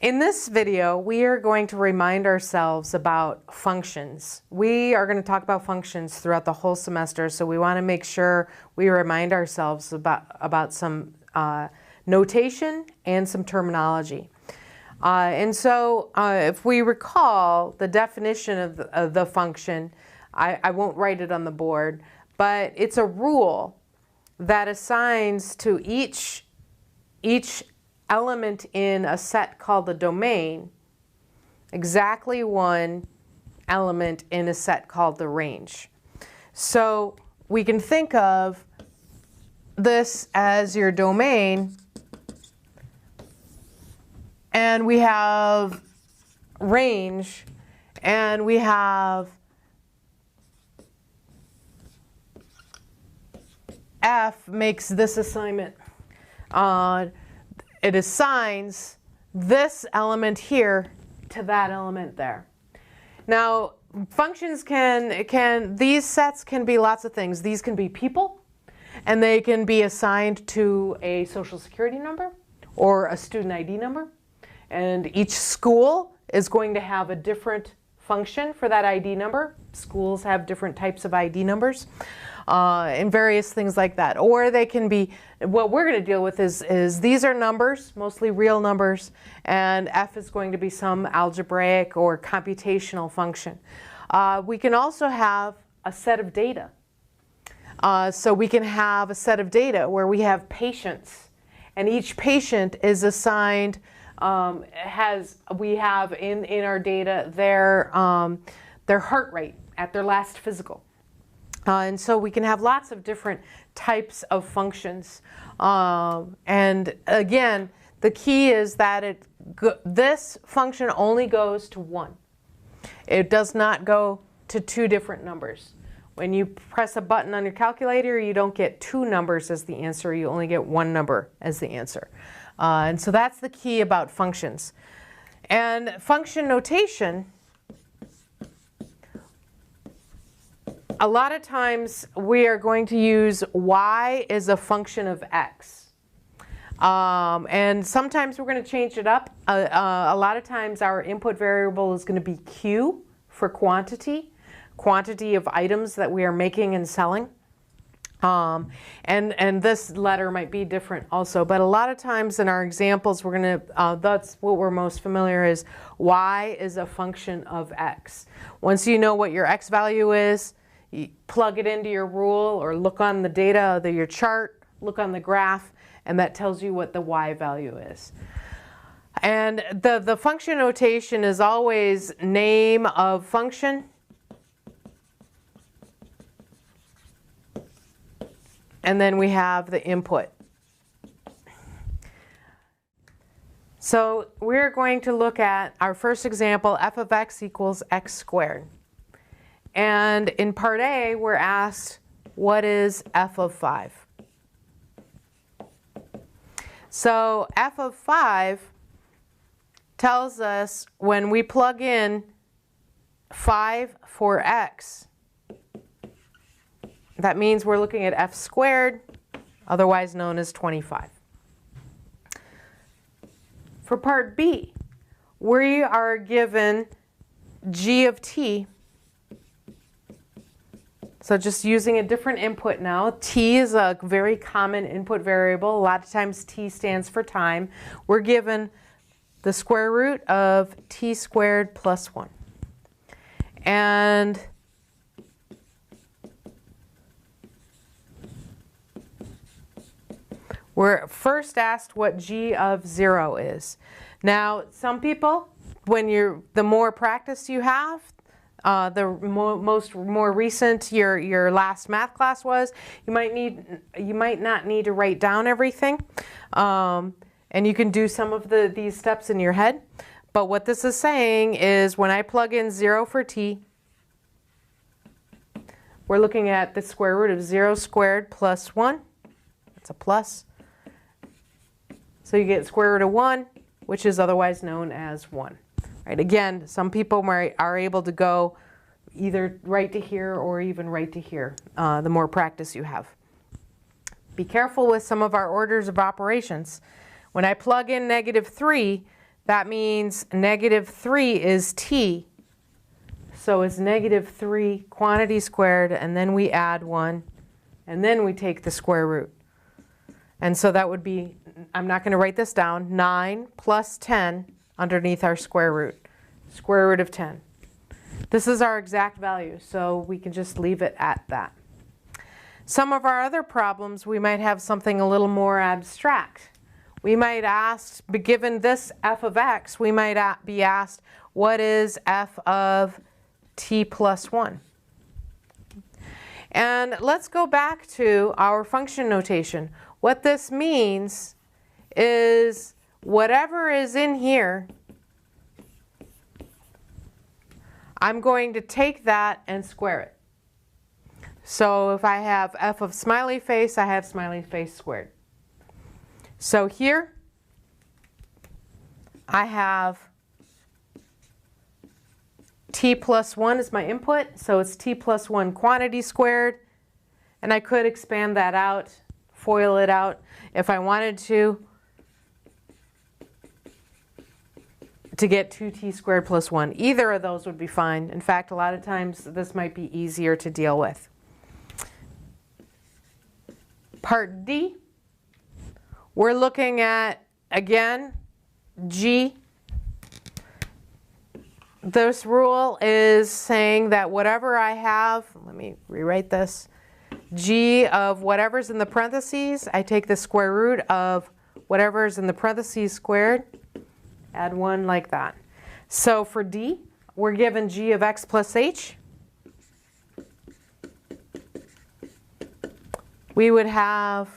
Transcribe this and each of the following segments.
In this video, we are going to remind ourselves about functions. We are going to talk about functions throughout the whole semester, so we want to make sure we remind ourselves about some notation and some terminology. If we recall the definition of the function, I won't write it on the board, but it's a rule that assigns to each element in a set called the domain exactly one element in a set called the range. So we can think of this as your domain, and we have range, and we have F makes this assignment. It assigns this element here to that element there. Now, functions these sets can be lots of things. These can be people, and they can be assigned to a social security number or a student ID number. And each school is going to have a different function for that ID number. Schools have different types of ID numbers and various things like that. Or they can be, what we're going to deal with is these are numbers, mostly real numbers, and F is going to be some algebraic or computational function. We can also have a set of data. So we can have a set of data where we have patients, and each patient is assigned, we have in our data their heart rate at their last physical. And so we can have lots of different types of functions. And again, the key is that this function only goes to one. It does not go to two different numbers. When you press a button on your calculator, you don't get two numbers as the answer. You only get one number as the answer. And so that's the key about functions. And function notation, a lot of times we are going to use y as a function of x. And sometimes we're going to change it up. A lot of times our input variable is going to be q for quantity of items that we are making and selling. And this letter might be different also, but a lot of times in our examples we're going to, that's what we're most familiar is y is a function of x. Once you know what your x value is, you plug it into your rule or look on the data of your chart, look on the graph, and that tells you what the y value is. And the function notation is always name of function, and then we have the input. So we're going to look at our first example, f of x equals x squared. And in part A, we're asked, what is f of 5? So f of 5 tells us when we plug in 5 for x, that means we're looking at f squared, otherwise known as 25. For part B, we are given g of t. So just using a different input now. T is a very common input variable. A lot of times t stands for time. We're given the square root of t squared plus 1. And we're first asked what g of 0 is. Now, some people, the more practice you have, the more recent your last math class was, you might not need to write down everything, and you can do some of these steps in your head. But what this is saying is when I plug in 0 for t, we're looking at the square root of 0 squared plus 1. That's a plus. So you get square root of 1, which is otherwise known as 1. Right? Again, some people are able to go either right to here or even right to here, the more practice you have. Be careful with some of our orders of operations. When I plug in -3, That means negative 3 is t. So it's negative 3 quantity squared, and then we add 1, and then we take the square root. And so that would be, I'm not going to write this down, 9 plus 10 underneath our square root of 10. This is our exact value, so we can just leave it at that. Some of our other problems, we might have something a little more abstract. We might ask, given this f of x, we might be asked, what is f of t plus 1? And let's go back to our function notation. What this means is whatever is in here, I'm going to take that and square it. So if I have f of smiley face, I have smiley face squared. So here I have t plus 1 is my input, so it's t plus 1 quantity squared. And I could expand that out, FOIL it out if I wanted to get 2t squared plus 1. Either of those would be fine. In fact, a lot of times this might be easier to deal with. Part D, we're looking at, again, G. This rule is saying that whatever I have, let me rewrite this, G of whatever's in the parentheses, I take the square root of whatever's in the parentheses squared, add 1 like that. So for D, we're given G of x plus h. We would have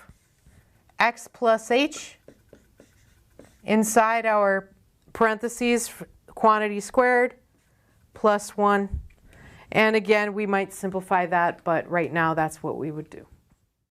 x plus h inside our parentheses, quantity squared, plus 1. And again, we might simplify that, but right now that's what we would do.